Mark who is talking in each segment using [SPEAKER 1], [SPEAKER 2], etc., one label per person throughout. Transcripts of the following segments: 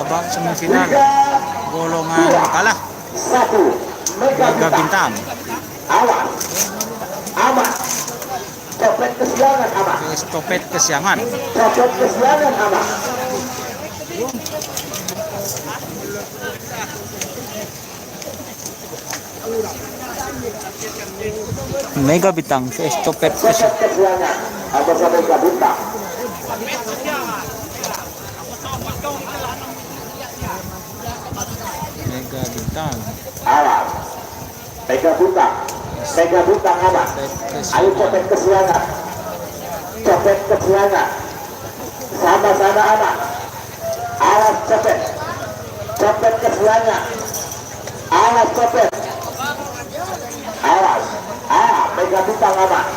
[SPEAKER 1] Babak semifinal golongan kalah Mega Bintang.
[SPEAKER 2] Copet kesiangan amat.
[SPEAKER 1] Estafet kesiangan.
[SPEAKER 2] Copet kesiangan amat.
[SPEAKER 1] Mega Bintang ke estafet kesiangan.
[SPEAKER 2] Kesiangan. Atau Mega Bintang.
[SPEAKER 1] Mega Bintang.
[SPEAKER 2] Awas. Mega Bintang. Mega Bintang amat. Ayo copet kesiangan. Copet kesiangan. Sama-sama amat. Awas copet. Copet kesiangan. Awas copet. Awas. Mega Bintang amat.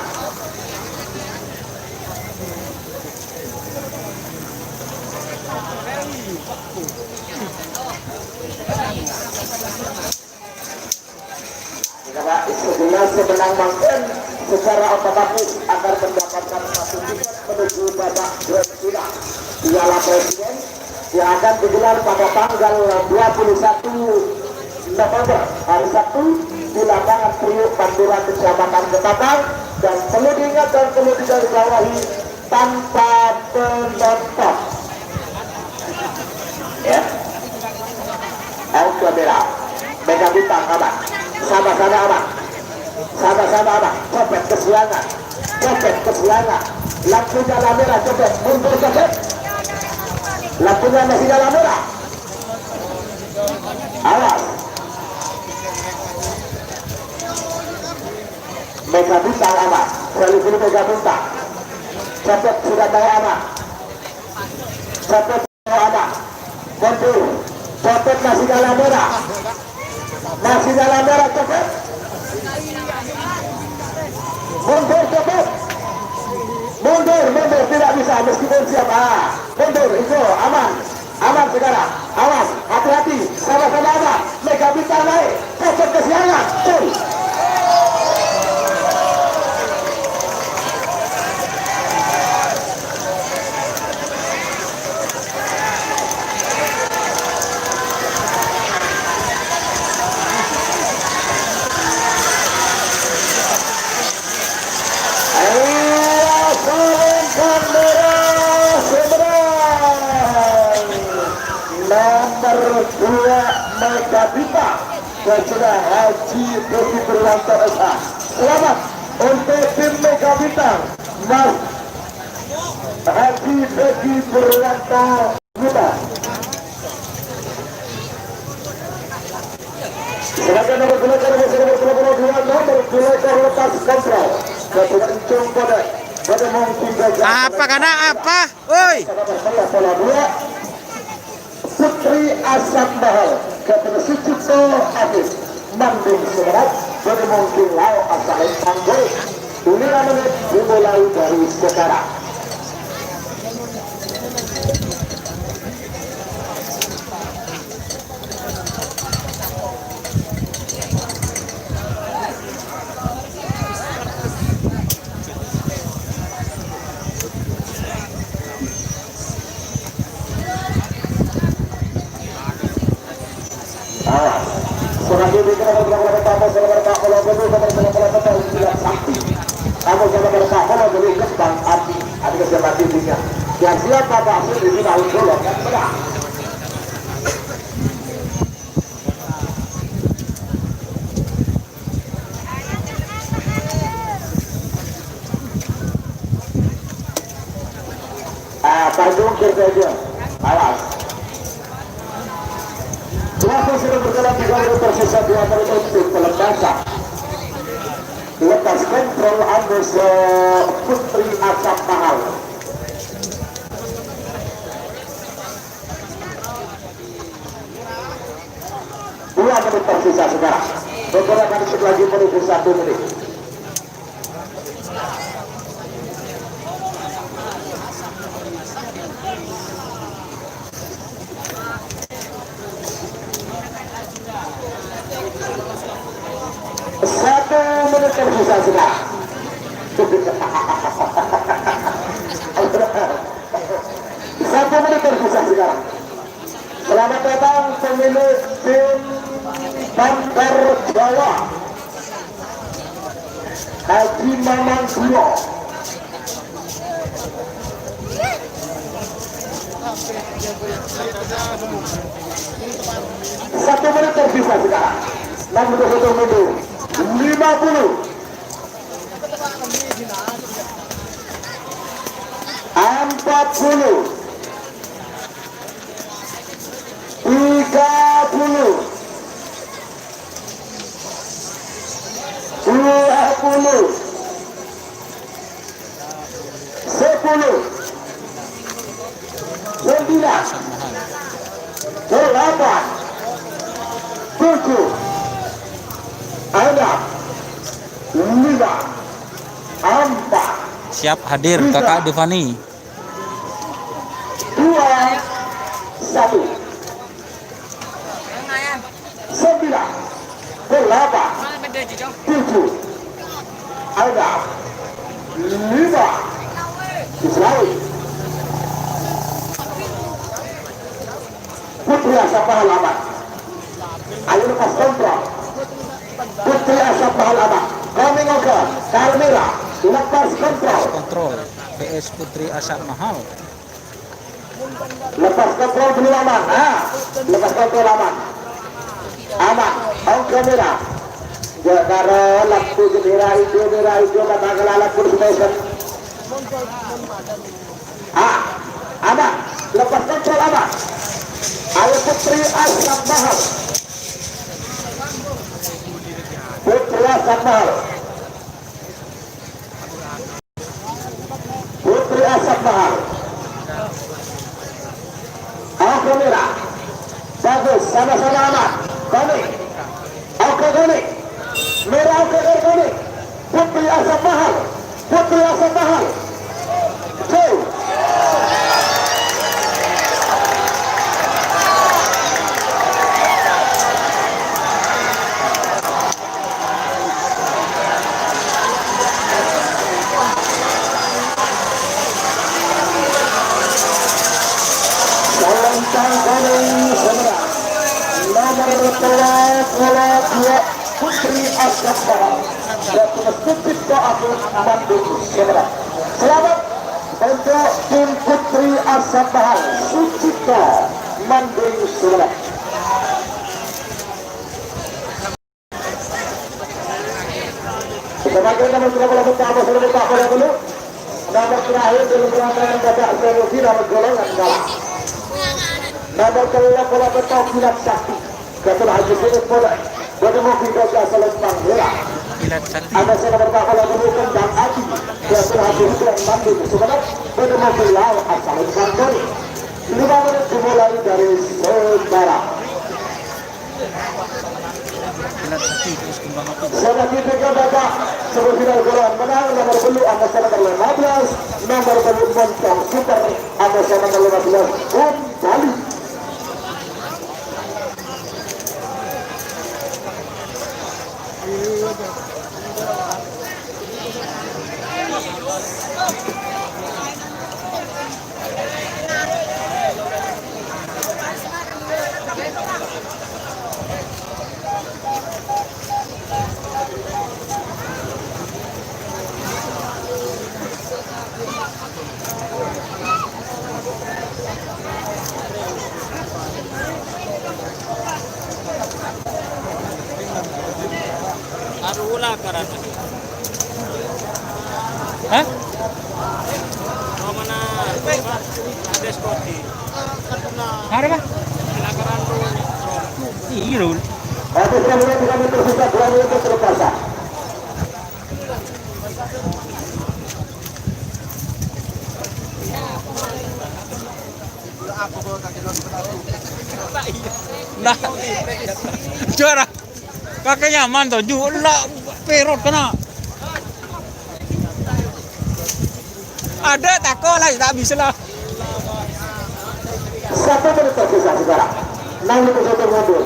[SPEAKER 2] Karena sejelas semenang mangken secara otomatis akan mendapatkan satu tiket menuju babak grand final Piala Presiden yang akan digelar pada tanggal 21 November hari Sabtu di lapangan Priuk Pantura Kecamatan Ketapang, dan perlu diingat dan perlu digarisbawahi tanpa penonton. Ya, Oke merah, Mega Bintang aman. Sama-sama aman. Sama-sama aman. Copet kesiangan. Copet kesiangan. Lampunya nyala merah, copet. Mundur copet. Lampunya masih nyala merah. Awas. Mega Bintang aman. Selalu Mega Bintang. Copet sudah tahu aman. Copet tahu aman. Mundur. Copet masih nyala merah. Masih dalam merah copet. Mundur copet. Mundur tidak bisa meskipun siapa. Mundur itu aman. Aman sekarang. Awas, hati-hati. Sama-sama aman. Mega Bintang naik. Copet kesiangan. Nomor 2 Mega Bintang dan sudah Haji Besi Berwanto SA. Selamat untuk tim Mega Bintang, Mas Haji Besi Berwanto SA. Silakan nomor 2 lepas kontrol. Ketua Encung pada mungkin
[SPEAKER 1] Apa karena apa? Woi.
[SPEAKER 2] Putri Asap Mahal kepada Sucipto Afif Mandung Semerat pada mungkin lau asal Anggoy. Inilah menit dimulai dari sekarang. Yang siapa Pak Hasil ini tahun dulu kan benar. Tanjung Kirtejo, awas. Waktu sudah berjalan 3 menit tersisa 2 menit untuk pelepasan. Lepas kontrol Agus Putri Asap Mahal. Dua menit tersisa sekarang. Beberapa detik lagi menuju 1 menit. Satu menit tersisa sekarang. Satu menit tersisa sekarang. Selamat datang pemilik tim Bantar Jawa, Haji Mamang Duro. Satu menit tersisa sekarang. 61 menit 50 40 30 20 10 9 8 7 6 5 4
[SPEAKER 1] Siap hadir Kakak Devani.
[SPEAKER 2] 2 1 9 8 7 ada 5 Israel Putri Asap Halaman. Ayo lepas kontrol. Putri Asap Halaman coming over. Carmela lepas kontrol.
[SPEAKER 1] Kontrol PS Putri Asap Mahal.
[SPEAKER 2] Lepas kontrol belum aman. Lepas kontrol aman. Aman. Angka merah. Jagara lampu merah itu bakal alat station. Aman. Lepas kontrol aman. Ayo Putri Asap Mahal. Putri Asap Mahal. Putri Asap Mahal. Angka merah. Bagus, sama-sama aman. Konik. Angka konik. Merah angka konik. Putri Asap Mahal. Putri Asap Mahal. Jauh. Putri Asap Mahal dan Sucipto Agus Bandung Semarang. Selamat untuk tim Putri Asap Mahal Sucipto Bandung Semarang. Sebagai nomor 34 dulu. Nomor terakhir dalam rangkaian babak seleksi nomor golongan kalah. Nomor kelima betul Kilat Sakti. Ketua Haji Sudut Polek. Bagaimana kita saling panggila. Ada saya berkata menemukan dan Adi. Ketua Haji Sudut Bandung Semarang. Bagaimana beliau saling panggil. 5 menit dimulai dari sekarang. Sudah kita babak semifinal golongan menang nomor belu Amasa nomor 15, nomor belu Montong Super Amasa nomor 15 Bali.
[SPEAKER 1] Arula karena. Hah? Mana? Ada sporty. Ada apa? Pelakaran dulu. Iya dulu.
[SPEAKER 2] Habis kami tersisa 2 menit terpaksa.
[SPEAKER 1] Nah, juara. Kakek nyaman tuh, lah perut kena. Ada tako lah, tak bisa lah.
[SPEAKER 2] 1 menit tersisa sekarang. 61 mundur.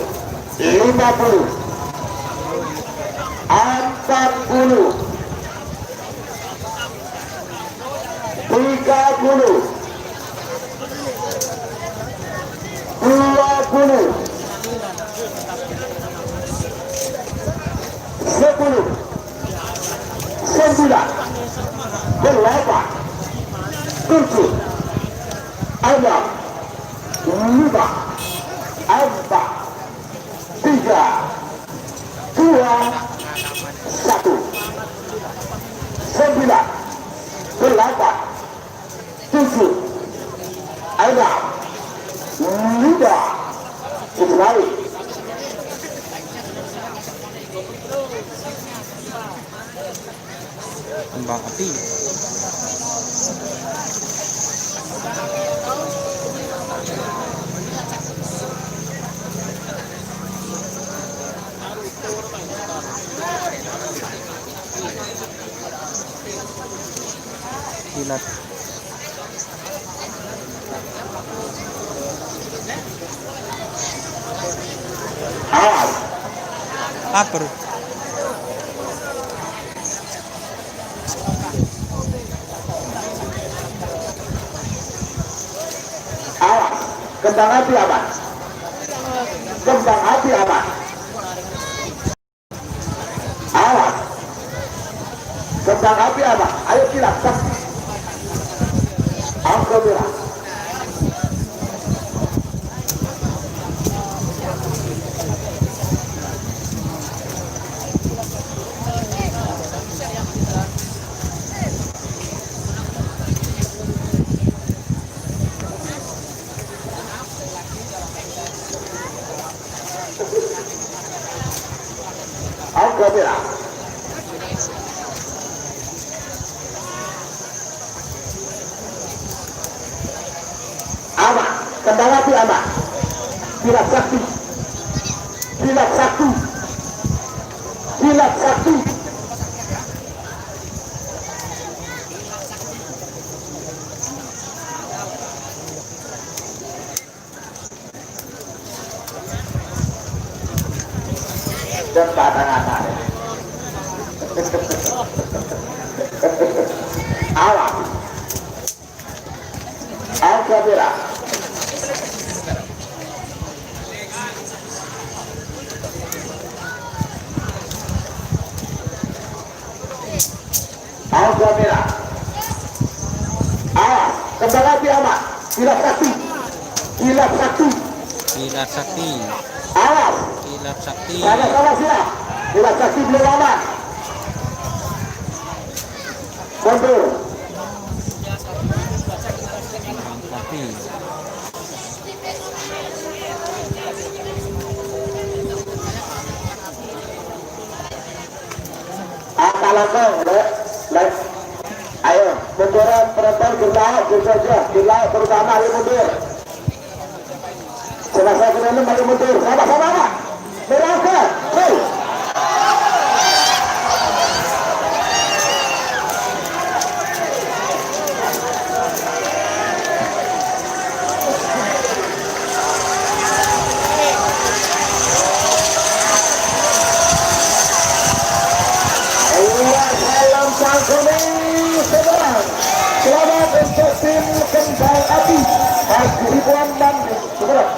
[SPEAKER 2] 50. 40. 30. 20. 10. 9. 8. 7. 6. 5. 4. 3. 2. 1. 9. 8. 7. 6. 5. Kembali.
[SPEAKER 1] Kembang api. Kilat.
[SPEAKER 2] Awas.
[SPEAKER 1] Apa?
[SPEAKER 2] Awas. Kembang api aman. Kembang api aman. Awas. Kembang api aman. Ayo kilat. Angka merah. Angka merah. Aman. Kembang api aman. Kilat sakti. Kilat sakti. Kilat sakti. Dan batang-batang. Awas. Angka merah. Angka merah. Awas. Kembang api aman. Kilat sakti. Kilat sakti.
[SPEAKER 1] Kilat sakti.
[SPEAKER 2] Awas.
[SPEAKER 1] Kilat sakti.
[SPEAKER 2] Sama-sama siap. Kilat sakti belum aman. Mundur.
[SPEAKER 1] Kembang api.
[SPEAKER 2] Angka langkah. Ayo. Munduran penonton gerlauk saja. Gerlauk terutama ayo mundur. Selesai ke dalam ayo mundur. Sama-sama. Melangkah. Hey. Salam sang kuning seberang. Selamat untuk tim kembang api. Haji Ridwan dan seberang.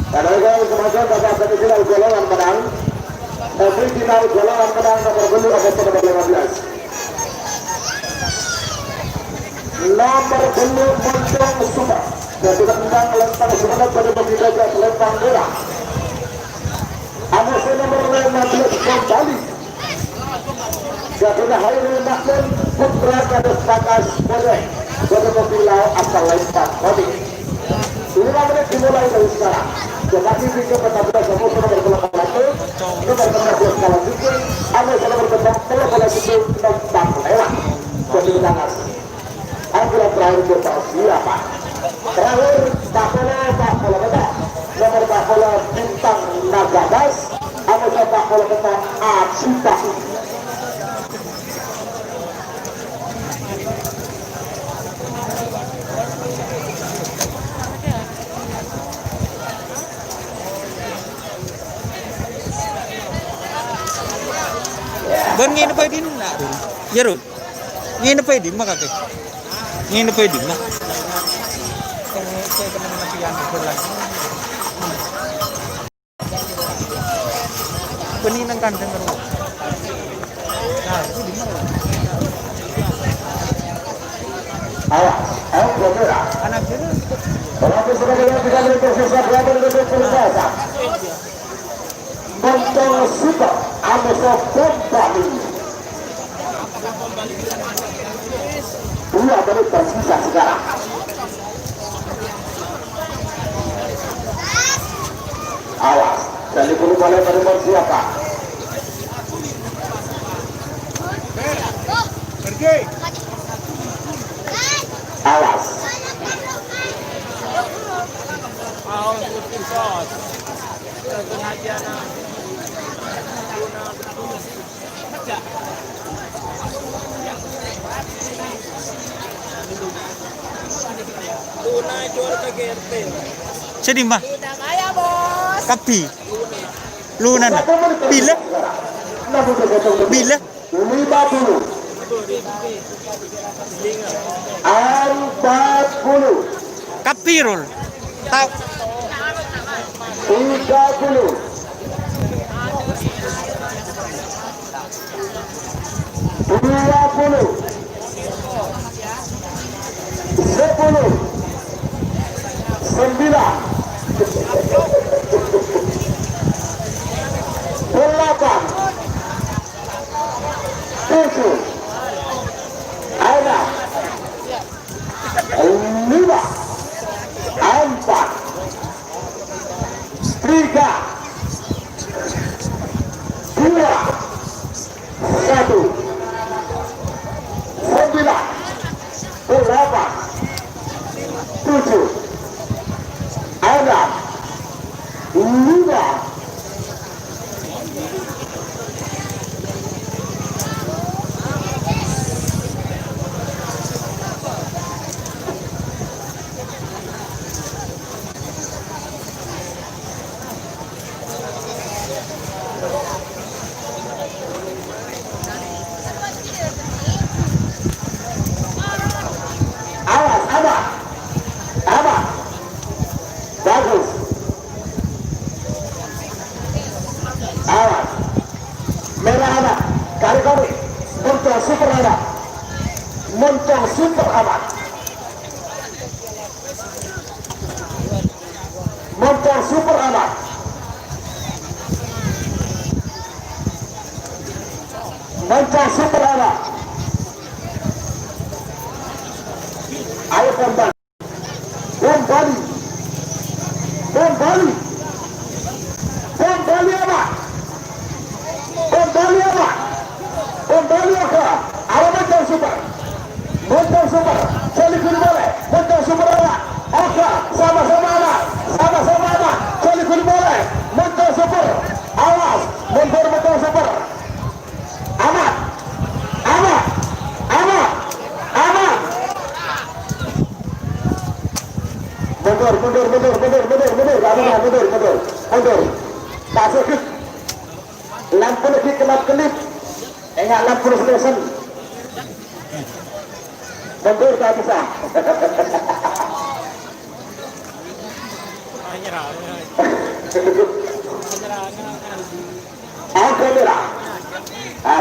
[SPEAKER 2] Karena kemajuan dapat semifinal golongan menang. Semifinal golongan menang nomor 10 Agustus 2015. Nomor 10 Moncong Sumba. Jadi tendang lempang semangat pada pembicara lempang merah. Anak nomor 15 kembali. Jadi Hairul Makmur putra Kades Pakas Bodeng. Pada pembicara asal lempang. 5 menit dimulai dari sekarang. Tetapi jika benar-benar kamu sudah berkelakon itu, itu benar-benar berkelakon itu, anda sudah berkelakon itu tentang lewat. Jadi kita ngasih. Angkulan terakhir kita siapa? Terakhir Pak Bola Beda, nomor Pak Bola Bintang Nagadas, anda Pak Bola Beda Acita.
[SPEAKER 1] Ban ngene pa din na. Yaro. Ngene pa din makake. Ngene pa din na. Saya kena masihan berlagi. Benih nang kandang terus. Nah, itu di mana?
[SPEAKER 2] Ayo, bergerak.
[SPEAKER 1] Anak dia.
[SPEAKER 2] Berarti sebagai yang tidak berkesesat berada di depan selesai. Montong super, Ameso Bombali. 2 menit tersisa sekarang. Awas, jadi bulu boleh menerima siapa?
[SPEAKER 1] Pergi.
[SPEAKER 2] Awas.
[SPEAKER 1] Jadi mah. Kapi. Lunan. Bila? Bila?
[SPEAKER 2] 50. 40.
[SPEAKER 1] Kapi roll. Tahu.
[SPEAKER 2] 30. 20. 10. 9. 8. 7. 6. 5. 4. 3. 2. 1. 9. 8. 7. 6. 5. Awas, aman. Bagus. Awas. Merah aman. Kari-kari. Muncul super aman. Muncul super aman. Muncul super aman. Muncul super aman. Ayo kembali. Kembali. Kembali. Kembali apa? Kembali apa? Kembali apa? Ayo muncul super. Muncul super. Celikun boleh. Muncul super apa? Oke. Sama-sama apa? Sama-sama apa? Celikun boleh. Muncul super. Awas. Mundur muncul super. Aman. Aman. Aman. Aman. Mundur. Masuk klik. Lampu lagi kelap-kelip. Ingat lampu station. Mundur tak bisa. Oke, merah.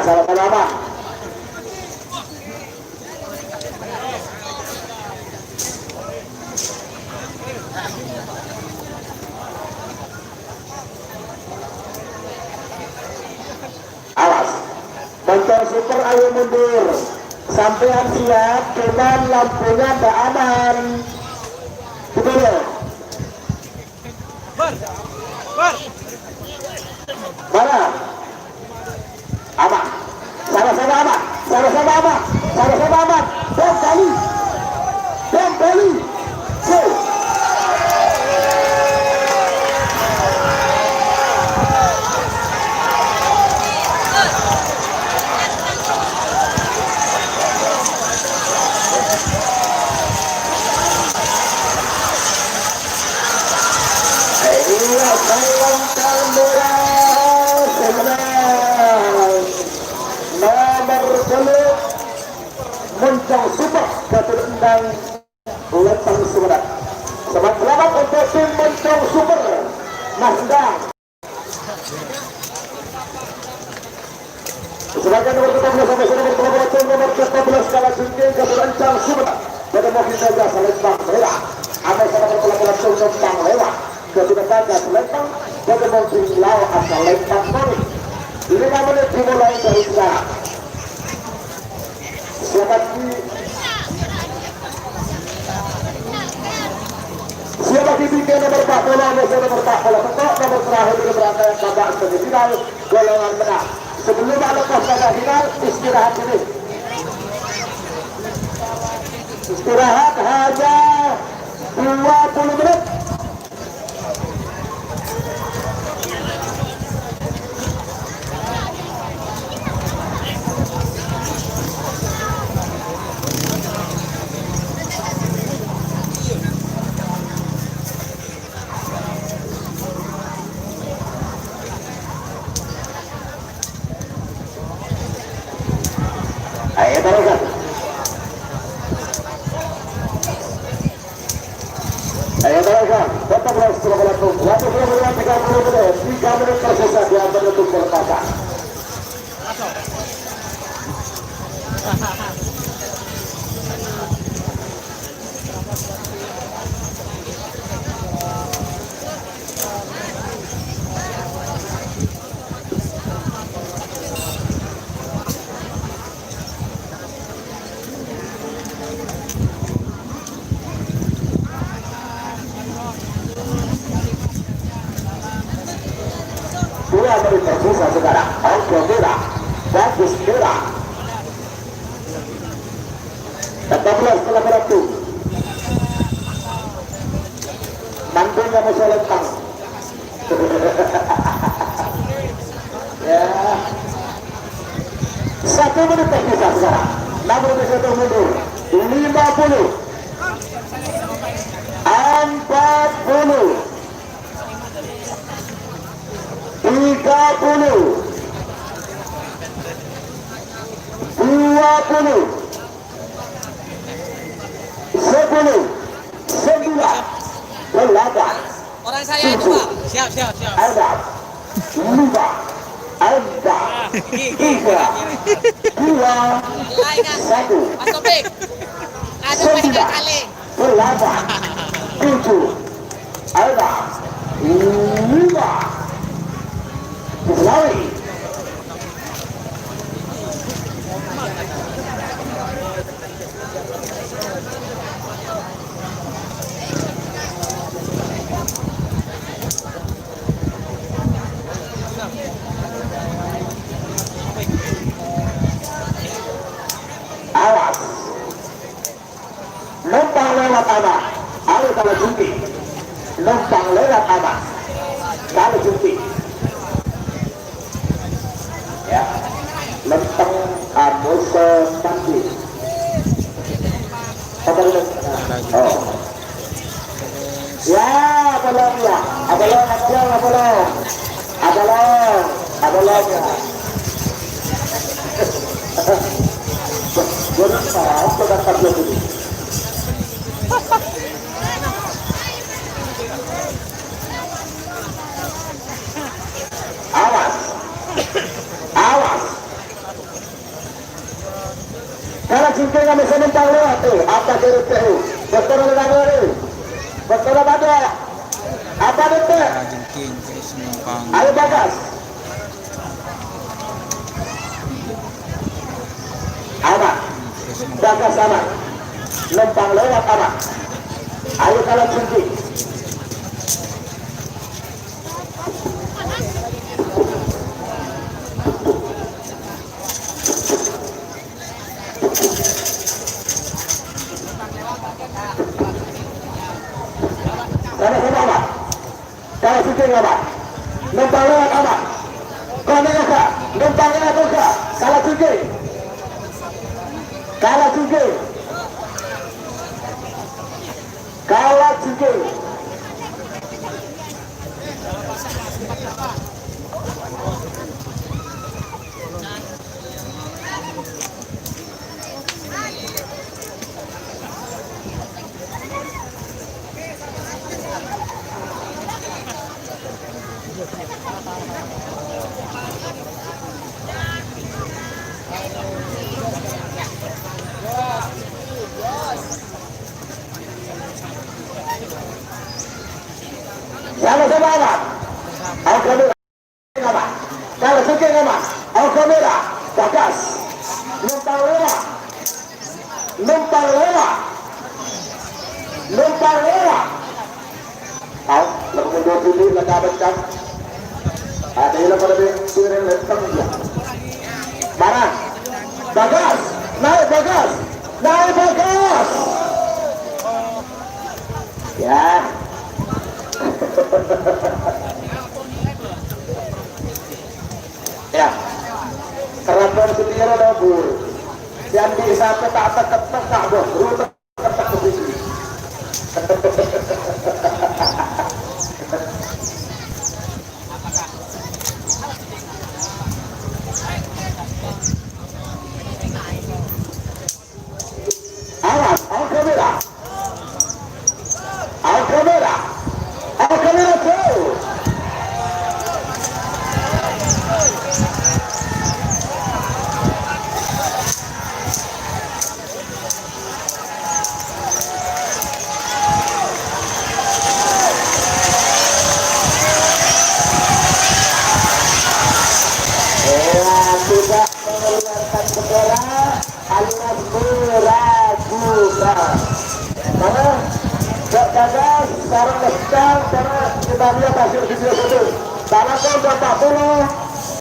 [SPEAKER 2] Sama-sama. Awas, motor super ayo mundur. Sampean siap, cuman lampunya tidak aman. Betul ya? Mana? Aman. Sama-sama aman. Sama-sama aman. Sama-sama aman. Kembali. Kembali. Go. Moncong Super Gatot Endang Letang Sumenep. Selamat untuk tim Moncong Super Mas Endang. Sebagai nomor 14 sampai nomor 13 nomor 14 kalah jengking Gatot Endang Sumenep. Pada mobil saja Selembang Merah. Ada sama nomor 18 Selembang Lewat. Gatot Endang Selembang. Pada mobil Lau asal Lembang Mori. 5 menit dimulai dari sekarang. Siapa tiga nomor 4 bola nomor 4 bola petok nomor terakhir di berangkat babak semifinal golongan menang. Sebelum ada babak final istirahat ini. Istirahat hanya 20 menit. Ayo teruskan. Ayo teruskan. Tetap setelah berlangsung. Waktu berlangsung 30 menit. 3 menit tersisa di antara untuk berpasangan. Menit tersisa sekarang. Oke merah, bagus merah. 14 setelah berlaku. Mantunya masih lentang. Ya. 1 menit tersisa sekarang. Namun bisa mundur. 50, 40. 30, 20, 10, 9, 8.
[SPEAKER 3] Orang saya itu Pak. Siap.
[SPEAKER 2] Ada 5, 4, 3, 2, 1.
[SPEAKER 3] Mas Topik. Ada peninggal kali.
[SPEAKER 2] 8, 7, 6, 5. Lari. Awas. Lempang lewat anak. Ayo kalau jumpi. Lempang lewat anak. Kalau jumpi. Ya, lempeng Amuse Mandi. Oh. Ya, abelong ya, abelong ya. Jangan tahu pegang ini. Awas. Kalau cinta kami sementara lewat apa dari PU? Betul lagi. Betul ada. Apa itu?
[SPEAKER 1] Jengking terus numpang.
[SPEAKER 2] Ayo bagas. Aman. Bagas aman. Lempang lewat aman. Ayo kalau cinta. Sama-sama aman. Kalau syuting aman. Numpang lewat aman. Koneoka, numpang lewat Oka. Kalau syuting. Kalau syuting. Kalau syuting. Sama-sama aman. Au kamera aman. Kalau syuting aman. Au kamera. Bagas. Numpang lewat. Numpang lewat. Numpang lewat. Au, lalu dua puluh lagi kan. Ada yang pada bilang lempang dia. Mana? Bagas. Naik bagas. Naik bagas. Ya. Ya, keraton sendiri ada bur. Yang bisa petak bos, rumah petak ke sini. Awas, awas kamera. Awas kamera. Awas kamera tuh. Tidak mengeluarkan bendera alias meragukan. Karena gagal secara kencang karena kita lihat hasil video itu. Karena tahun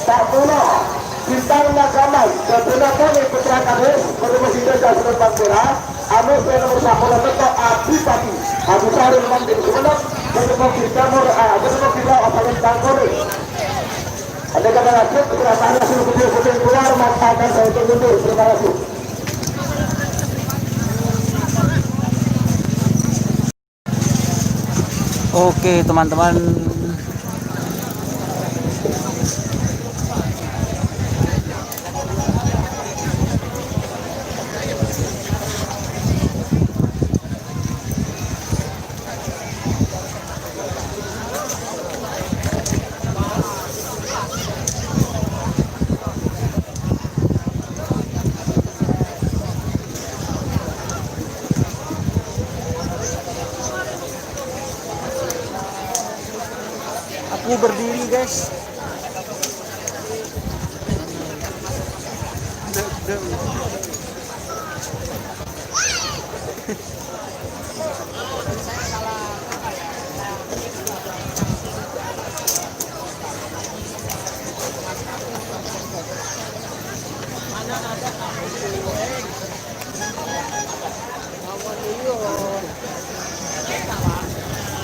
[SPEAKER 2] 40 bintang Nagaman kebenaran Putra Kades Bermusik Jasur Bangkira anu nomor 10 tetap Adipati Abu Sarul Mandiri Sumenep bertemu kita bertemu kita apalagi tangkori. Ada kata lanjut, keberatan hasil video-video keluar, maka akan saya mundur. Terima kasih.
[SPEAKER 1] Oke teman-teman, aku berdiri guys.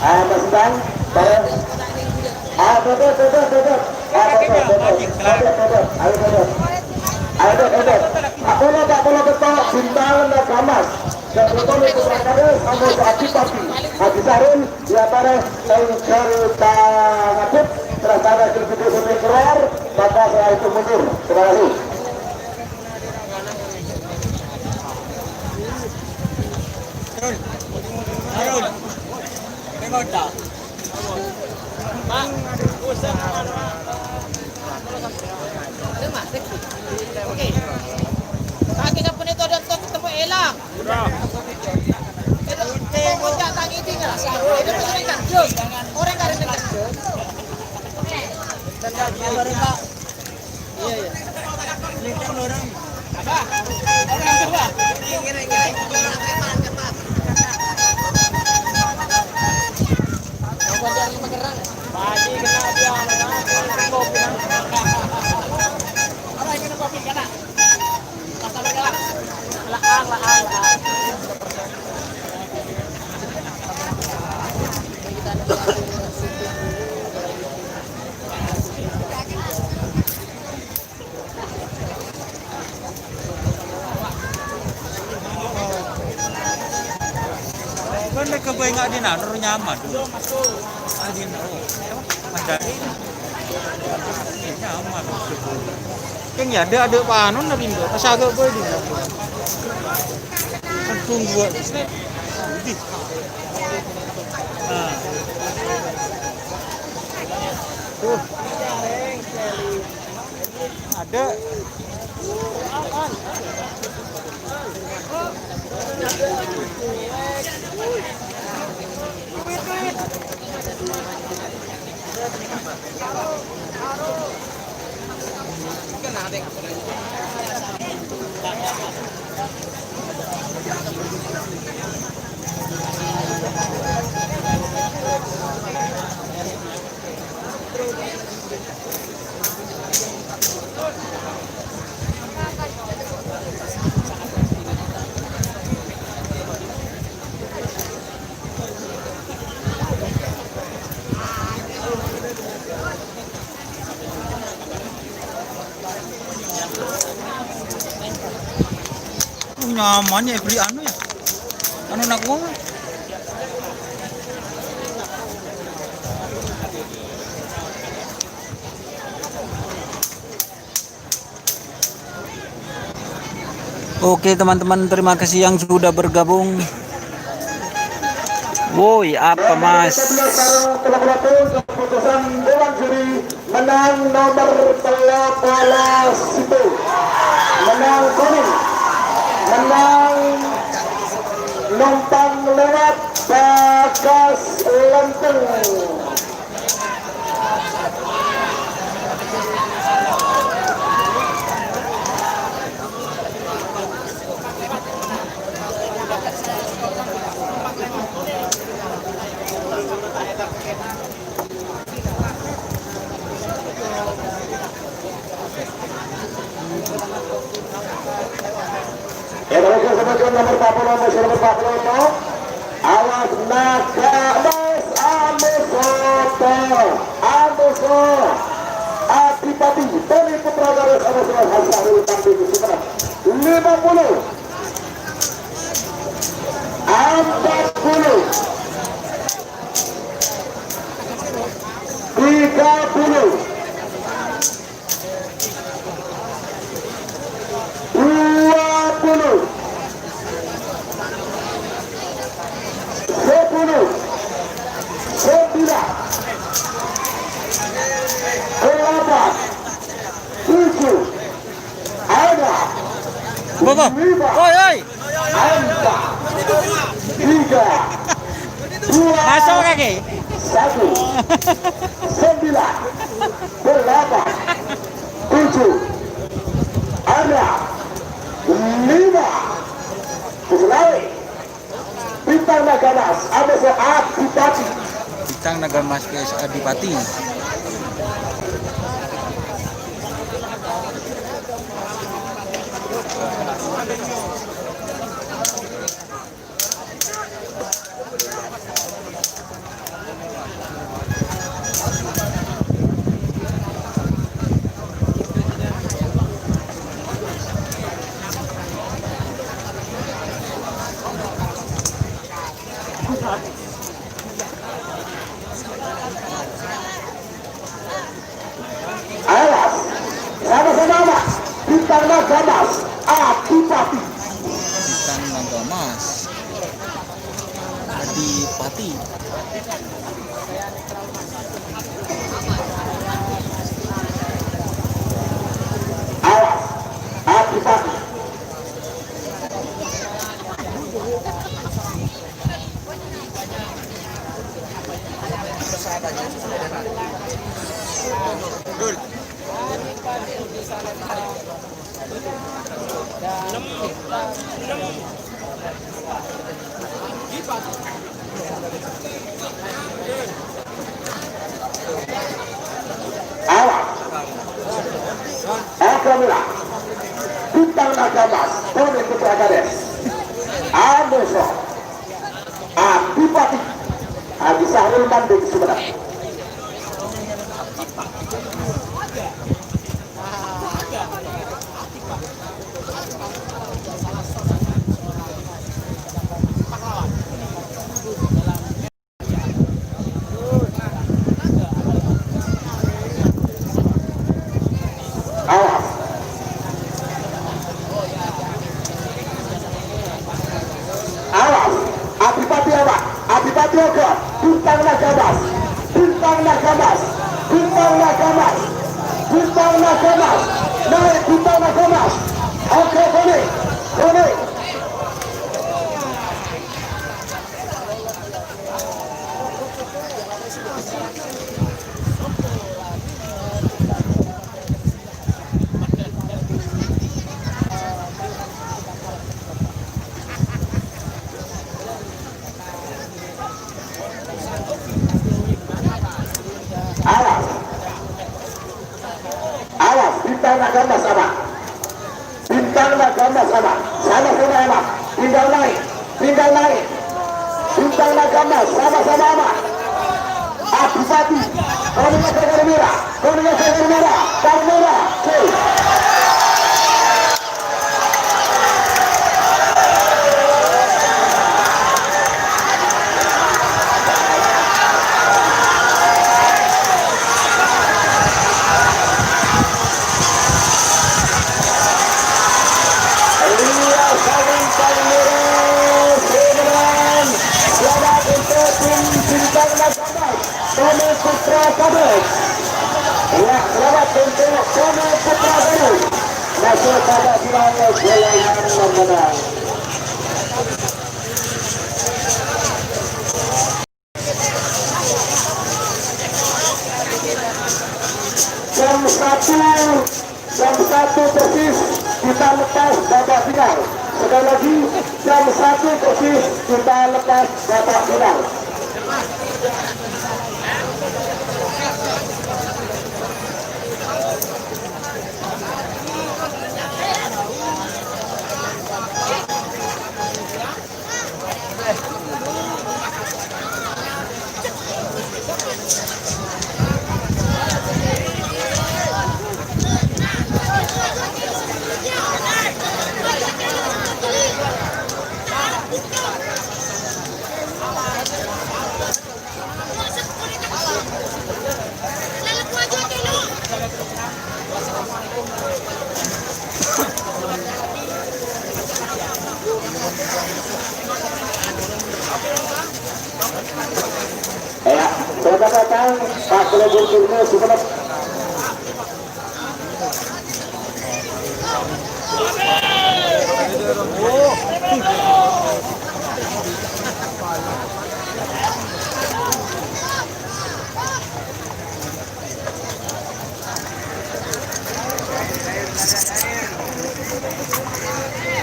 [SPEAKER 2] Mas Bang, tutup. Ayo, betul, bintang Nagaman. Dan betul itu berkata, kamu Adipati. Haji Sarun, di antara cerita ngapit, terasa video keluar, maka saya itu mundur. Terima kasih.
[SPEAKER 1] Harun, remote dah.
[SPEAKER 3] Oke. Kaki na po nito doon ketemu elang. Itu puncak tangi tinggal. Itu punya kardus. Orang karin dengan kardus. Dan baru Pak. Iya. Ini kan orang. Apa? Orang tua. Kira-kira. Mau cari mageran. Pagi kena dia mana kopi nang. Apa ini kopi kana? Pasal megala.
[SPEAKER 1] Kan mereka bayi nggak di nanur nyaman dulu. Adin ada nyaman. Kan ya ada panon na bindo. Masaga boy din. Tentung dua. Di. Ah. Tuh. Ada. Nyaman ya beli anu ya. Anu nak wong. Oke teman-teman, terima kasih yang sudah bergabung. Woi, apa Mas?
[SPEAKER 2] Keputusan Dewan Juri menang nomor 13 itu. Menang kuning. Menang numpang lewat Bagas Lenteng. Ya, kalau sebutkan nomor 40, awas naga Mas Amuso Adipati Tony Putra Garis Amuso Hasyarul Tanding 50 40 30
[SPEAKER 1] Bobo. Oi, oi. Masuk kaki.
[SPEAKER 2] 1 9 8 7 ada 5 Selai Bintang Nagamas ada Adipati.
[SPEAKER 1] Bintang Nagamas guys, Adipati.
[SPEAKER 2] Alas sama-sama Bintang Nagamas Adipati.
[SPEAKER 1] Bintang Nagamas Adipati.
[SPEAKER 2] Alas Adipati. Awas Akamila Bintang Nagamas Tony Putra Garis Amuso Adipati Haji Sahrul Tanding Sumedang. Bogor, Bintang Nagamas, Bintang Nagamas, Bintang Nagamas, Bintang Nagamas, naik Bintang Nagamas. Oke, kuning, kuning. Awas, awas, Bintang Nagamas sama, Bintang Nagamas sama, sama-sama aman, tinggal naik, Bintang Nagamas sama-sama aman. Adipati, Koninga Segera Merah, Koninga Segera Merah, Kartu Merah, Kami Putra Kabus. Ya, selamat untuk Kami Putra Kabus. Masuk pada final bola yang menang. Jam 1 persis kita lepas babak final. Sekali lagi jam 1 persis kita lepas babak final. Ya, selamat datang Pak Pelebur Turno Sumeneb.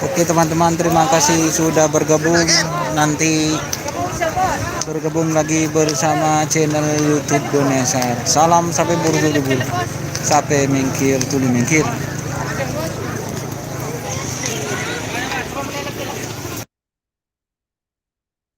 [SPEAKER 1] Oke teman-teman, terima kasih sudah bergabung. Nanti bergabung lagi bersama channel YouTube Donesar. Salam sampai buru-buru, sampai mengkir tuli mengkir.